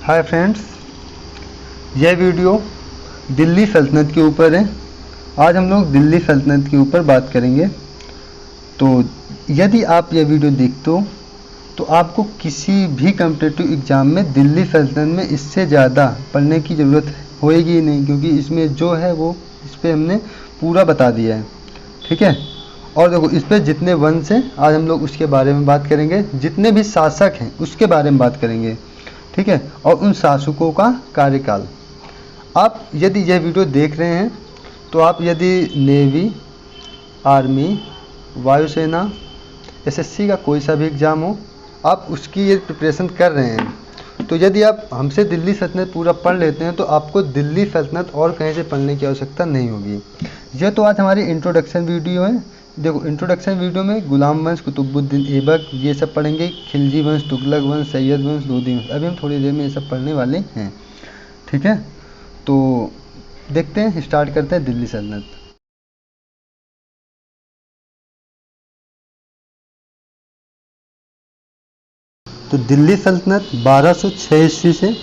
Hi friends, यह video Delhi सल्तनत के ऊपर है। आज हम लोग दिल्ली सल्तनत के ऊपर बात करेंगे। तो यदि आप यह वीडियो देखते हो तो आपको किसी भी कॉम्पिटिटिव एग्ज़ाम में दिल्ली सल्तनत में इससे ज़्यादा पढ़ने की ज़रूरत होएगी ही नहीं, क्योंकि इसमें जो है वो इस पर हमने पूरा बता दिया है। ठीक है। और देखो, इस पर जितने वंश हैं आज हम लोग उसके बारे में बात करेंगे, जितने भी शासक हैं उसके बारे में बात करेंगे। ठीक है। और उन शासकों का कार्यकाल। आप यदि यह वीडियो देख रहे हैं तो आप यदि नेवी, आर्मी, वायुसेना, एसएससी का कोई सा भी एग्ज़ाम हो, आप उसकी ये प्रिपरेशन कर रहे हैं, तो यदि आप हमसे दिल्ली सल्तनत पूरा पढ़ लेते हैं तो आपको दिल्ली सल्तनत और कहीं से पढ़ने की आवश्यकता नहीं होगी। यह तो आज हमारी इंट्रोडक्शन वीडियो है। देखो, इंट्रोडक्शन वीडियो में गुलाम वंश, कुतुबुद्दीन ऐबक, ये सब पढ़ेंगे। खिलजी वंश, तुगलक वंश, सैयद वंश, लोदी वंश। अभी हम थोड़ी देर में ये सब पढ़ने वाले हैं। ठीक है। तो देखते हैं, स्टार्ट करते हैं दिल्ली सल्तनत। तो दिल्ली सल्तनत 1206 ईस्वी से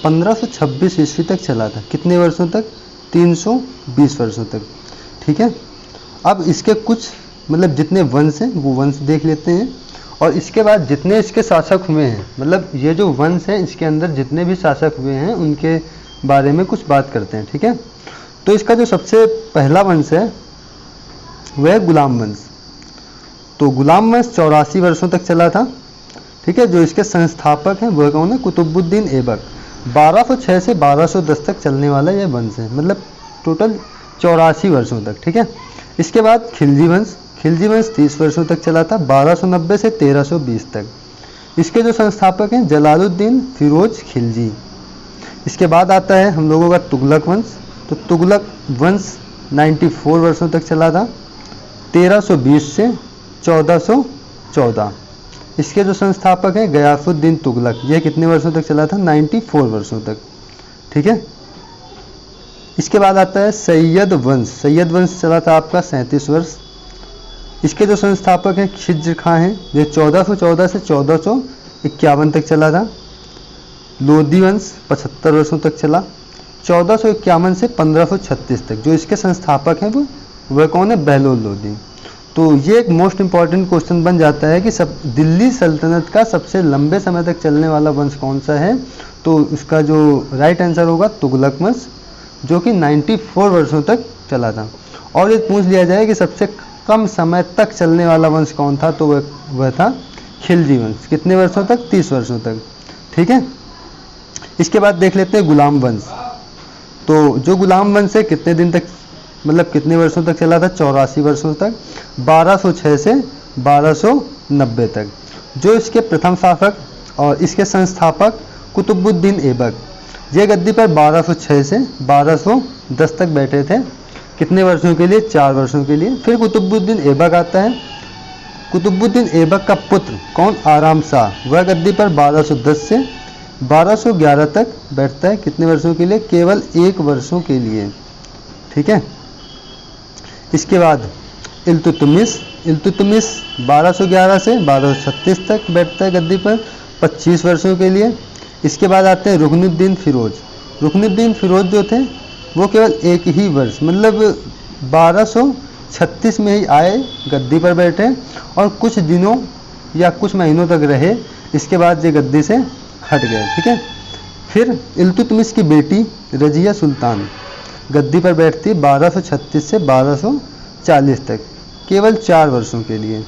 1526 ईस्वी तक चला था। कितने वर्षों तक? 320 वर्षों तक। ठीक है। अब इसके कुछ मतलब जितने वंश हैं वो वंश देख लेते हैं, और इसके बाद जितने इसके शासक हुए हैं, मतलब ये जो वंश है इसके अंदर जितने भी शासक हुए हैं उनके बारे में कुछ बात करते हैं। ठीक है। तो इसका जो सबसे पहला वंश है वह है गुलाम वंश। तो गुलाम वंश 84 वर्षों तक चला था। ठीक है। जो इसके संस्थापक हैं वह कौन है? कुतुबुद्दीन ऐबक। 1206 से 1210 तक चलने वाला यह वंश है, मतलब टोटल 84 वर्षों तक। ठीक है। इसके बाद खिलजी वंश। खिलजी वंश 30 वर्षों तक चला था, 1290 से 1320 तक। इसके जो संस्थापक हैं जलालुद्दीन फिरोज खिलजी। इसके बाद आता है हम लोगों का तुगलक वंश। तो तुगलक वंश 94 वर्षों तक चला था, 1320 से 1414। इसके जो संस्थापक हैं गयासुद्दीन तुगलक। यह कितने वर्षों तक चला था? 94 वर्षों तक। ठीक है। इसके बाद आता है सैयद वंश। सैयद वंश चला था आपका 37 वर्ष। इसके जो संस्थापक हैं खिज्र खां हैं। ये 1414 से 1451 तक चला था। लोदी वंश 75 वर्षों तक चला, 1451 से 1536 तक। जो इसके संस्थापक हैं वह कौन है? बहलोल लोदी। तो ये एक मोस्ट इंपॉर्टेंट क्वेश्चन बन जाता है कि दिल्ली सल्तनत का सबसे लंबे समय तक चलने वाला वंश कौन सा है? तो इसका जो राइट आंसर होगा तुगलक वंश, जो कि 94 वर्षों तक चला था। और ये पूछ लिया जाए कि सबसे कम समय तक चलने वाला वंश कौन था, तो वह था खिलजी वंश। कितने वर्षों तक? 30 वर्षों तक। ठीक है। इसके बाद देख लेते हैं गुलाम वंश। तो जो गुलाम वंश है कितने दिन तक, मतलब कितने वर्षों तक चला था? 84 वर्षों तक, 1206 से 1290 तक। जो इसके प्रथम शासक और इसके संस्थापक कुतुबुद्दीन ऐबक, ये गद्दी पर 1206 से 1210 तक बैठे थे। कितने वर्षों के लिए? 4 वर्षों के लिए। फिर कुतुबुद्दीन ऐबक आता है। कुतुबुद्दीन ऐबक का पुत्र कौन? आराम शाह। वह गद्दी पर 1210 से 1211 तक बैठता है। कितने वर्षों के लिए? केवल 1 वर्षों के लिए। ठीक है। इसके बाद इल्तुतमिश। इल्तुतमिश 1211 से 1236 तक बैठता है गद्दी पर, 25 वर्षों के लिए। इसके बाद आते हैं रुकनुद्दीन फिरोज। रुकनुद्दीन फिरोज जो थे वो केवल 1 ही वर्ष, मतलब 1236 में ही आए, गद्दी पर बैठे और कुछ दिनों या कुछ महीनों तक रहे। इसके बाद ये गद्दी से हट गए। ठीक है। फिर इल्तुतमिश की बेटी रजिया सुल्तान गद्दी पर बैठती 1236 से 1240 तक, केवल 4 वर्षों के लिए।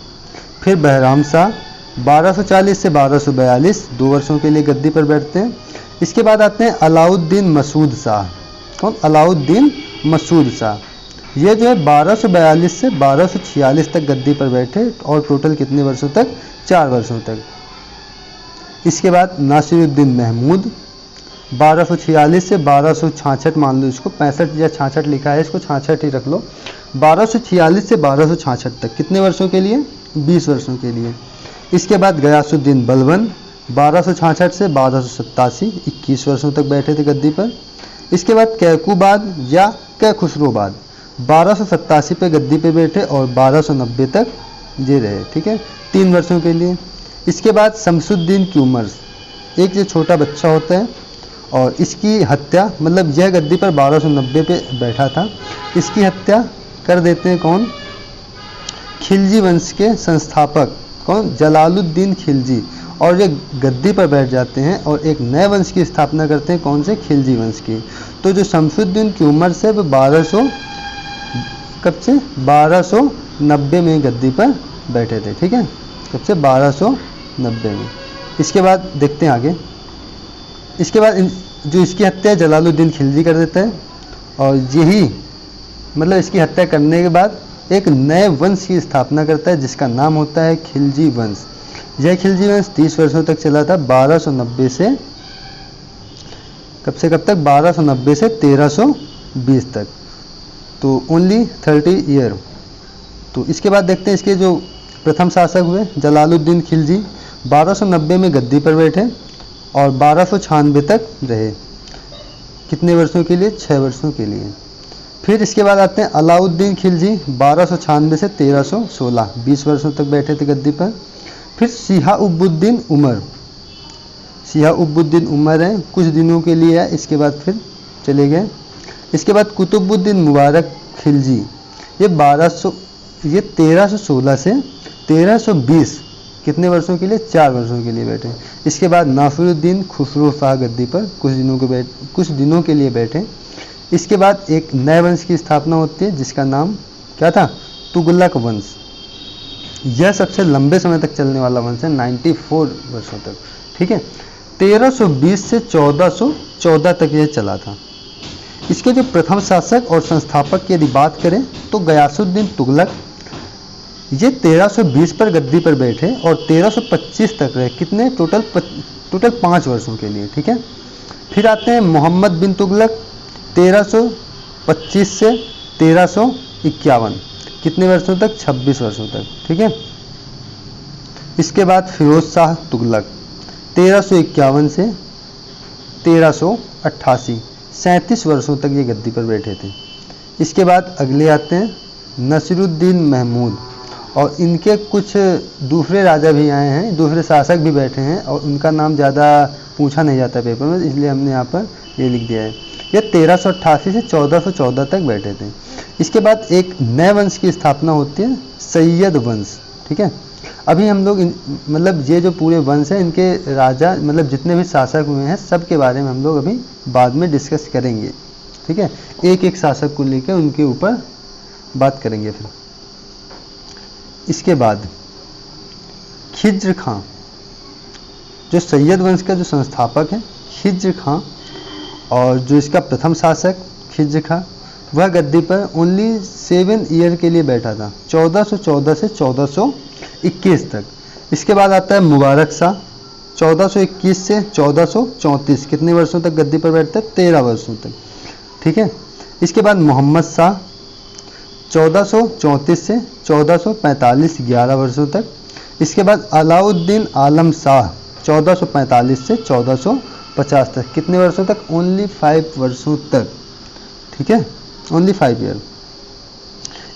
फिर बहराम शाह 1240 से 1242, 2 वर्षों के लिए गद्दी पर बैठते हैं। इसके बाद आते हैं अलाउद्दीन मसूद शाह। कौन? अलाउद्दीन मसूद शाह। ये जो है 1242 से 1246 तक गद्दी पर बैठे, और टोटल कितने वर्षों तक? 4 वर्षों तक। इसके बाद नासिरुद्दीन महमूद 1246 से 1266, मान लो इसको 65 या 66 लिखा है, इसको 66 ही रख लो। 1246 से 1266 तक कितने वर्षों के लिए? 20 वर्षों के लिए। इसके बाद गयासुद्दीन बलबन 1266 से 1287, 21 वर्षों तक बैठे थे गद्दी पर। इसके बाद कैकूबाद या कैखुसरोबाद 1287 पे गद्दी पे बैठे और 1290 तक ये रहे। ठीक है, 3 वर्षों के लिए। इसके बाद शमसुद्दीन क्यूमर्स, एक जो छोटा बच्चा होता है और इसकी हत्या, मतलब यह गद्दी पर 1290 पे बैठा था, इसकी हत्या कर देते हैं कौन? खिलजी वंश के संस्थापक कौन? जलालुद्दीन खिलजी। और ये गद्दी पर बैठ जाते हैं और एक नए वंश की स्थापना करते हैं, कौन से? खिलजी वंश की। तो जो शमसुद्दीन की उम्र से वो 1200 कब से? 1290 में गद्दी पर बैठे थे। ठीक है, कब से? 1290 में। इसके बाद देखते हैं आगे। इसके बाद जो इसकी हत्या जलालुद्दीन खिलजी कर देता है और यही मतलब इसकी हत्या करने के बाद एक नए वंश की स्थापना करता है जिसका नाम होता है खिलजी वंश। यह खिलजी वंश 30 वर्षों तक चला था, 1290 से कब से कब तक? 1290 से 1320 तक, तो ओनली 30 ईयर। तो इसके बाद देखते हैं इसके जो प्रथम शासक हुए जलालुद्दीन खिलजी, 1290 में गद्दी पर बैठे और 1296 तक रहे। कितने वर्षों के लिए? 6 वर्षों के लिए। फिर इसके बाद आते हैं अलाउद्दीन खिलजी, 1296 से 1316, 20 वर्षों तक बैठे थे गद्दी पर। फिर शिहाबुद्दीन उमर, शिहाबुद्दीन उमर है, कुछ दिनों के लिए है, इसके बाद फिर चले गए। इसके बाद कुतुबुद्दीन मुबारक खिलजी, ये 1316 से 1320, कितने वर्षों के लिए? 4 वर्षों के लिए बैठे। इसके बाद नासिरुद्दीन खुसरो शाह गद्दी पर कुछ दिनों के लिए बैठे। इसके बाद एक नए वंश की स्थापना होती है जिसका नाम क्या था? तुगलक वंश। यह सबसे लंबे समय तक चलने वाला वंश है, 94 वर्षों तक। ठीक है, 1320 से 1414 तक यह चला था। इसके जो प्रथम शासक और संस्थापक की यदि बात करें तो गयासुद्दीन तुगलक, ये 1320 पर गद्दी पर बैठे और 1325 तक रहे। कितने? टोटल 5 वर्षों के लिए। ठीक है, फिर आते हैं मोहम्मद बिन तुगलक, 1325 से 1351, कितने वर्षों तक? 26 वर्षों तक। ठीक है, इसके बाद फिरोज शाह तुगलक, 1351 से 1388, 37 वर्षों तक ये गद्दी पर बैठे थे। इसके बाद अगले आते हैं नसीरुद्दीन महमूद, और इनके कुछ दूसरे राजा भी आए हैं, दूसरे शासक भी बैठे हैं और उनका नाम ज़्यादा पूछा नहीं जाता पेपर में, इसलिए हमने यहाँ पर ये लिख दिया है। ये 1388 से 1414 तक बैठे थे। इसके बाद एक नए वंश की स्थापना होती है, सैयद वंश। ठीक है, अभी हम लोग मतलब ये जो पूरे वंश है इनके राजा मतलब जितने भी शासक हुए हैं सब के बारे में हम लोग अभी बाद में डिस्कस करेंगे। ठीक है, एक एक शासक को लेकर उनके ऊपर बात करेंगे। फिर इसके बाद खिज्र खां, जो सैयद वंश का जो संस्थापक है खिज्र खां, और जो इसका प्रथम शासक खिज्र खां, वह गद्दी पर ओनली 7 ईयर के लिए बैठा था, 1414 से 1421 तक। इसके बाद आता है मुबारक शाह, 1421 से 1434, कितने वर्षों तक गद्दी पर बैठते हैं? 13 वर्षों तक। ठीक है, इसके बाद मोहम्मद शाह, 1434 से 1445, 11 वर्षों तक। इसके बाद अलाउद्दीन आलम शाह, 1445 से 1450 तक, कितने वर्षों तक? ओनली 5 वर्षों तक। ठीक है, ओनली 5 ईयर।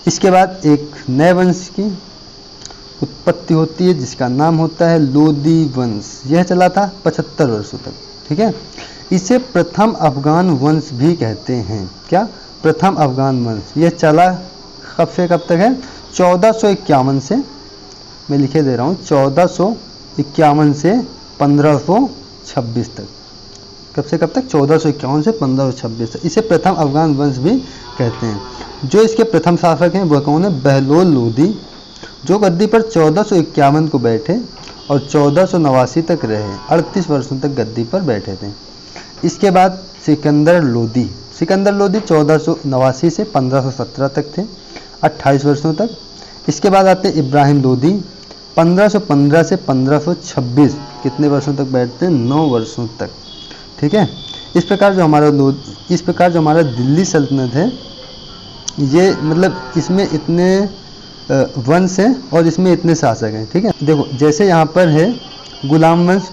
इसके बाद एक नए वंश की उत्पत्ति होती है जिसका नाम होता है लोदी वंश। यह चला था 75 वर्षों तक। ठीक है, इसे प्रथम अफगान वंश भी कहते हैं। क्या? प्रथम अफगान वंश। यह चला कब से कब तक है? 1451 से, मैं लिखे दे रहा हूँ, 1451 से 1526 तक। कब से कब तक? 1451 से 1526 तक। इसे प्रथम अफगान वंश भी कहते हैं। जो इसके प्रथम शासक हैं वह कौन है? बहलोल लोदी, जो गद्दी पर 1451 को बैठे और 1489 तक रहे, 38 वर्षों तक गद्दी पर बैठे थे। इसके बाद सिकंदर लोदी, 1489 से 1517 तक थे, 28 वर्षों तक। इसके बाद आते इब्राहिम लोदी, 1515 से 1526, कितने वर्षों तक बैठते हैं? 9 वर्षों तक। ठीक है, इस प्रकार जो हमारा दिल्ली सल्तनत है, ये मतलब इसमें इतने वंश हैं और इसमें इतने शासक हैं। ठीक है, देखो जैसे यहाँ पर है गुलाम वंश,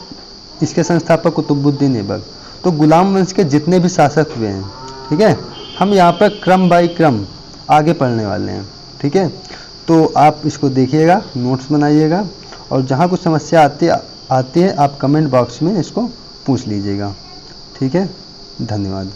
इसके संस्थापक कुतुबुद्दीन ऐबक। तो गुलाम वंश के जितने भी शासक हुए हैं, ठीक है, हम यहाँ पर क्रम बाय क्रम आगे पढ़ने वाले हैं। ठीक है, तो आप इसको देखिएगा, नोट्स बनाइएगा, और जहाँ कुछ समस्या आती है आप कमेंट बॉक्स में इसको पूछ लीजिएगा। ठीक है, धन्यवाद।